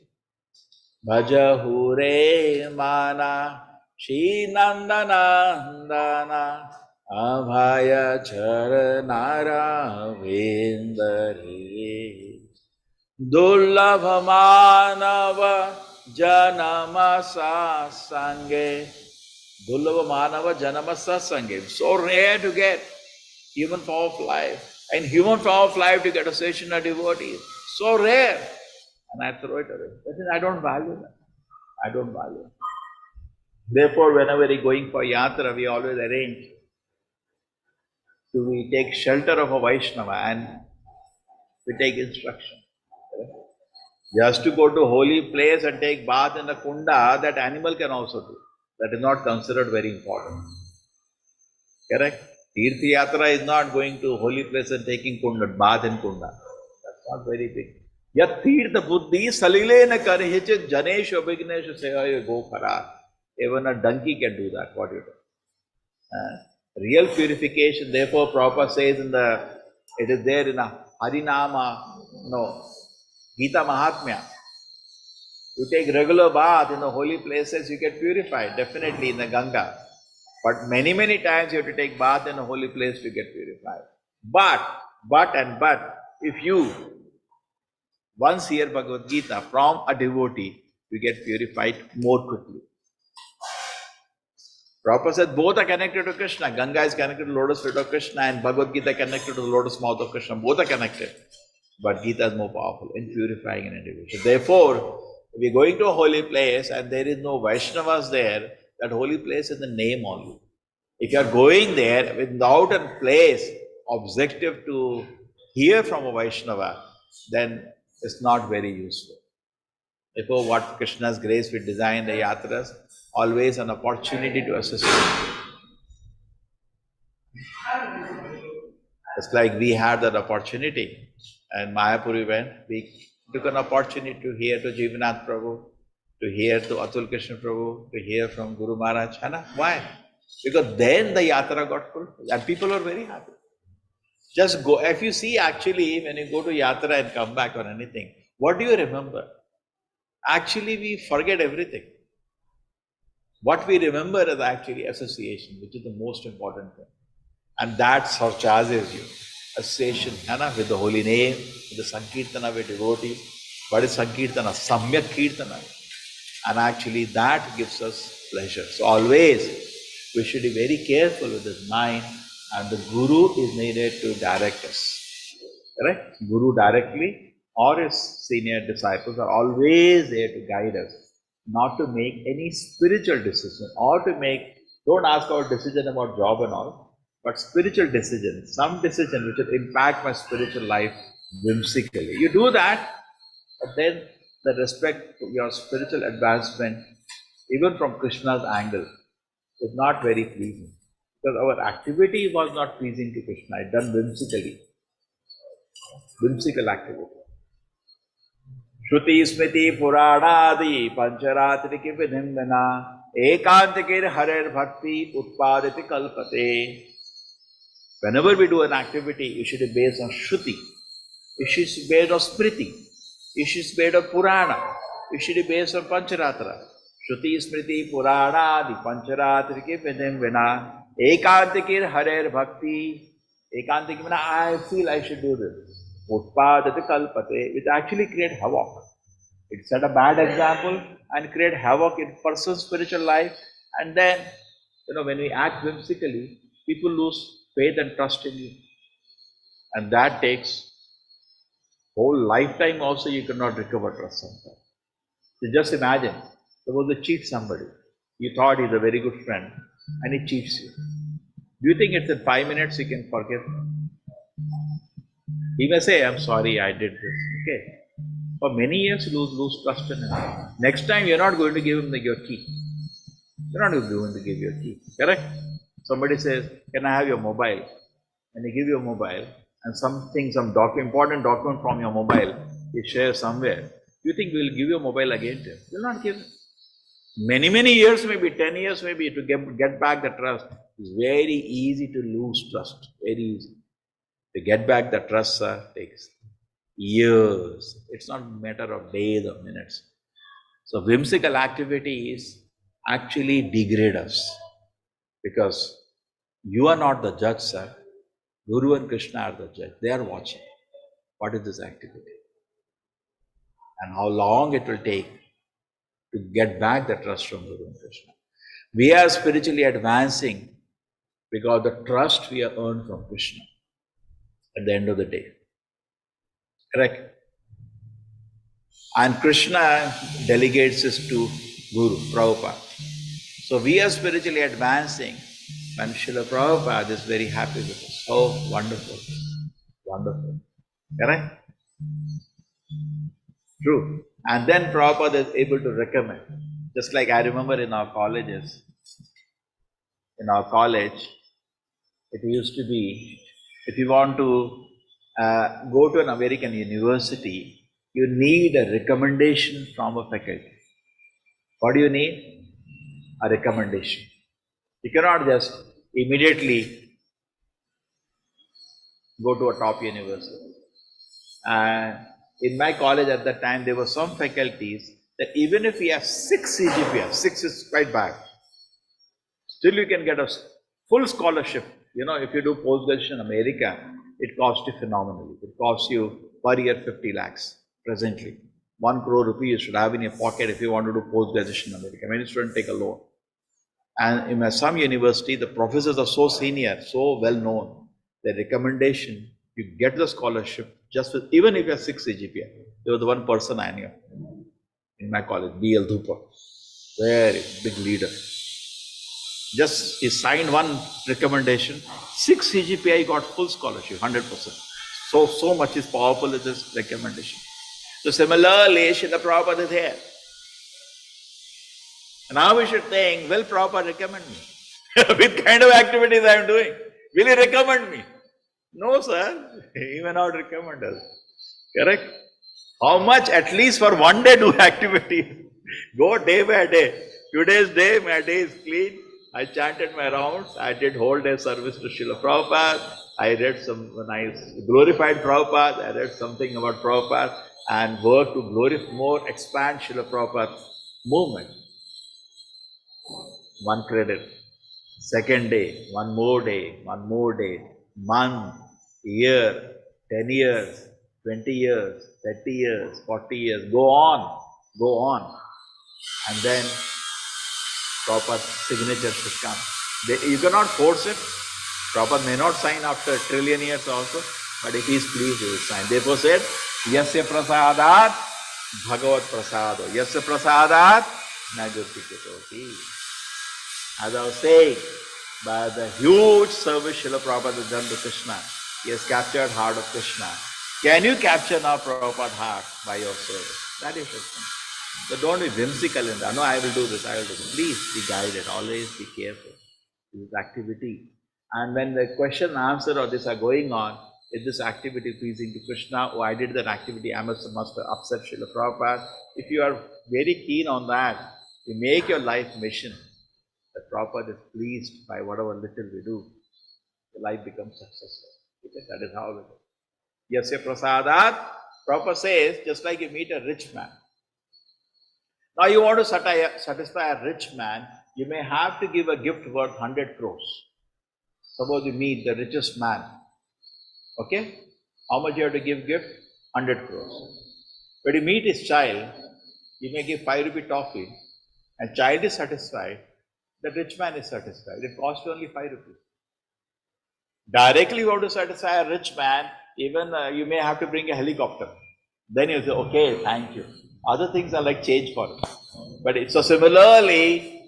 Bhaja hure mana Shri Nandana Abhaya Charanara Vendari Dullabha Manava Janama Sasange. Dullabha Manava Janama Sasange. So rare to get human form of life. And human form of life to get association of devotees. So rare. And I throw it away. That means I don't value that. I don't value it. Therefore, whenever we're going for yatra, we always arrange we take shelter of a Vaishnava and we take instruction. Just to go to holy place and take bath in the kunda, that animal can also do. That is not considered very important. Correct? Tirtha yatra is not going to holy place and taking kunda, bath in kunda. That's not very big. Yat tirtha buddhi salilena karihich janeshu abhigneshu sevayo go kara. Even a donkey can do that. What do you do? Real purification, therefore, Prabhupada says it is there in a Harinama, Gita Mahatmya. You take regular bath in the holy places, you get purified, definitely in the Ganga. But many, many times you have to take bath in a holy place to get purified. But, if you once hear Bhagavad Gita from a devotee, you get purified more quickly. Prabhupada said both are connected to Krishna. Ganga is connected to the lotus feet of Krishna and Bhagavad Gita connected to the lotus mouth of Krishna. Both are connected. But Gita is more powerful in purifying an individual. Therefore, if we are going to a holy place and there is no Vaishnavas there, that holy place is the name only. If you are going there without a place objective to hear from a Vaishnava, then it's not very useful. Therefore, what Krishna's grace we design the yatras, always an opportunity to associate. It's like we had that opportunity. And Mayapur we went, we took an opportunity to hear to Jivanath Prabhu, to hear to Atul Krishna Prabhu, to hear from Guru Maharaj. Why? Because then the yatra got full and people were very happy. Just go. If you see actually when you go to yatra and come back or anything, what do you remember? Actually we forget everything. What we remember is actually association, which is the most important thing. And that surcharges you. Association with the holy name, with the Sankirtana with devotees. What is Sankirtana? Samyak Kirtana. And actually that gives us pleasure. So always we should be very careful with this mind, and the Guru is needed to direct us. Correct? Guru directly or his senior disciples are always there to guide us, not to make any spiritual decision or don't ask our decision about job and all, but spiritual decision, some decision which will impact my spiritual life whimsically. You do that, but then the respect for your spiritual advancement, even from Krishna's angle, is not very pleasing. Because our activity was not pleasing to Krishna, it done whimsically. Whimsical activity. Shruti Smriti Puranadi Pancharatriki Vidhindana Ekantikir harer bhakti utpadati kalpate. Whenever we do an activity, it should be based on Shruti. It should be based on Smriti. It should be based on Purana. It should be based on Pancharatra. Shruti, Smriti, Purana, the Pancharatra ke vedem vina. Ekantikir harer bhakti. Ekantikir vina, I feel I should do this. Utpadati kalpate, which actually create havoc. It set a bad example and create havoc in person's spiritual life. And then, when we act whimsically, people lose faith and trust in you. And that takes whole lifetime also you cannot recover trust sometimes. So just imagine, suppose you cheat somebody. You thought he's a very good friend and he cheats you. Do you think it's in 5 minutes you can forgive? He may say, I'm sorry, I did this. Okay. For many years you lose trust in him. Next time you're not going to give him your key. You're not going to give your key. Correct? Somebody says, can I have your mobile? And they give you a mobile and some important document from your mobile you share somewhere. You think we'll give you a mobile again to him? We'll not give it. Many years, maybe 10 years, maybe to get back the trust. It's very easy to lose trust. Very easy. To get back the trust, takes years. It's not a matter of days or minutes. So whimsical activities actually degrade us because you are not the judge, sir. Guru and Krishna are the judge. They are watching. What is this activity? And how long it will take to get back the trust from Guru and Krishna. We are spiritually advancing because the trust we have earned from Krishna at the end of the day. Correct? And Krishna delegates this to Guru, Prabhupada. So we are spiritually advancing and Srila Prabhupada is very happy with us. Oh, wonderful. Wonderful. Correct? True. And then Prabhupada is able to recommend. Just like I remember in our colleges, in our college, it used to be, if you want to go to an American university, you need a recommendation from a faculty. What do you need? A recommendation. You cannot just immediately go to a top university. And in my college at that time, there were some faculties that even if we have 6 CGPA, 6 is quite bad, still you can get a full scholarship. If you do post-graduation in America, it costs you phenomenally. It costs you per year 50 lakhs presently. 1 crore rupee you should have in your pocket if you want to do post-graduation in America. Many students take a loan. And in some university, the professors are so senior, so well known. The recommendation, you get the scholarship just with, even if you have 6 CGPA. There was one person I knew in my college, B.L. Dhupa, very big leader. Just he signed one recommendation, 6 CGPA, he got full scholarship, 100%. So much is powerful is this recommendation. So similarly, Srila Prabhupada is here. Now we should think, will Prabhupada recommend me? Which kind of activities I am doing? Will he recommend me? No, sir. He may not recommend us. Correct? How much? At least for one day do activities. Go day by day. Today's day, my day is clean. I chanted my rounds. I did whole day service to Srila Prabhupada. I read some nice, glorified Prabhupada. I read something about Prabhupada and worked to glorify more, expand Srila Prabhupada's movement. 1 credit. Second day, one more day, month, year, 10 years, 20 years, 30 years, 40 years, go on. And then Prabhupada's signature should come. You cannot force it. Prabhupada may not sign after a trillion years also, but if he is pleased, he will sign. Therefore said, Yasya prasadat bhagavat prasado. Yasya prasadat nagurti kitoti. As I was saying, by the huge service Srila Prabhupada has done to Krishna, he has captured heart of Krishna. Can you capture now Prabhupada's heart by your service? That is Krishna. So don't be whimsical in that. No, I will do this, Please be guided. Always be careful. This is activity. And when the question and answer or this are going on, is this activity pleasing to Krishna? Oh, I did that activity, I must upset Srila Prabhupada. If you are very keen on that, you make your life mission. Prabhupada is pleased by whatever little we do, the life becomes successful. Okay? That is how it is. Yasya prasadat, Prabhupada says, just like you meet a rich man. Now you want to satisfy a rich man, you may have to give a gift worth 100 crores. Suppose you meet the richest man. Okay? How much you have to give gift? 100 crores. When you meet his child, you may give 5 rupee toffee, and child is satisfied, the rich man is satisfied. It costs you only 5 rupees. Directly you want to satisfy a rich man, even you may have to bring a helicopter. Then you say, okay, thank you. Other things are like change for it. But so similarly,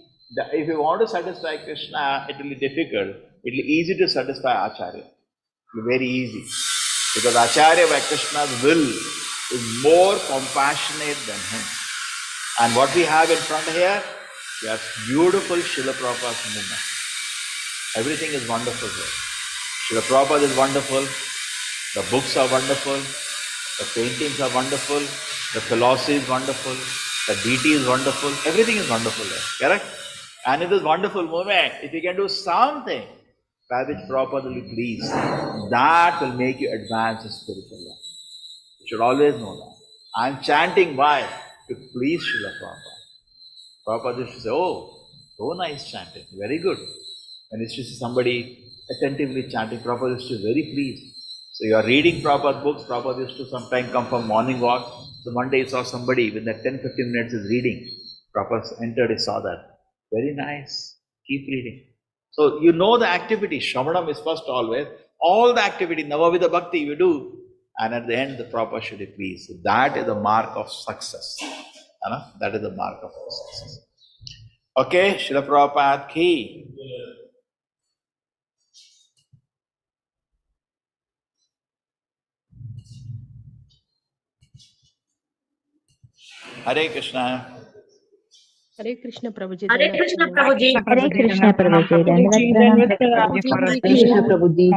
if you want to satisfy Krishna, it will be difficult. It will be easy to satisfy Acharya. It will be very easy. Because Acharya by Krishna's will is more compassionate than him. And what we have in front here, we have beautiful Srila Prabhupada's movement. Everything is wonderful here. Srila Prabhupada is wonderful, the books are wonderful, the paintings are wonderful, the philosophy is wonderful, the deity is wonderful, everything is wonderful there, correct? And in this wonderful movement, if you can do something by which Prabhupada will be pleased, that will make you advance in spiritual life. You should always know that. I am chanting why? To please Srila Prabhupada. Prabhupada used to say, oh, so nice chanting, very good. When you see somebody attentively chanting, Prabhupada used to be very pleased. So you are reading Prabhupada books, Prabhupada used to sometimes come from morning walk. So one day he saw somebody with that 10-15 minutes is reading. Prabhupada entered, he saw that. Very nice, keep reading. So you know the activity, Shravanam is first always. All the activity, Navavidha Bhakti you do. And at the end, the Prabhupada should be pleased. So that is the mark of success. That is the mark of success. Okay, Srila Prabhupada ki. Hare Krishna. Hare Krishna Prabhuji. Hare Krishna Prabhuji. Hare Krishna Prabhuji. Hare Krishna Prabhuji.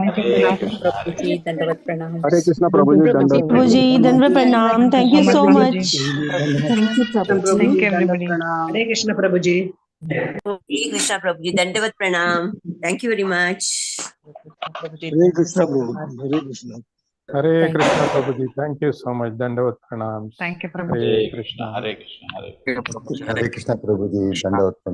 Dandavat pranam. Hare Krishna Prabhuji, Dandavat Prabhuji, Dandavat pranam. Thank you so much. Thank you, Prabhuji. Thank you, everybody. Hare Krishna Prabhuji. Hare Krishna Prabhuji. Dandavat pranam. Thank you very much. Hare Krishna Prabhuji, Hare Krishna. Hare Krishna Prabhuji, thank you so much. Dandavat pranams. Thank you, Hare Krishna, Hare Krishna, Hare Krishna. Hare Krishna Prabhuji, Dandavat pranam.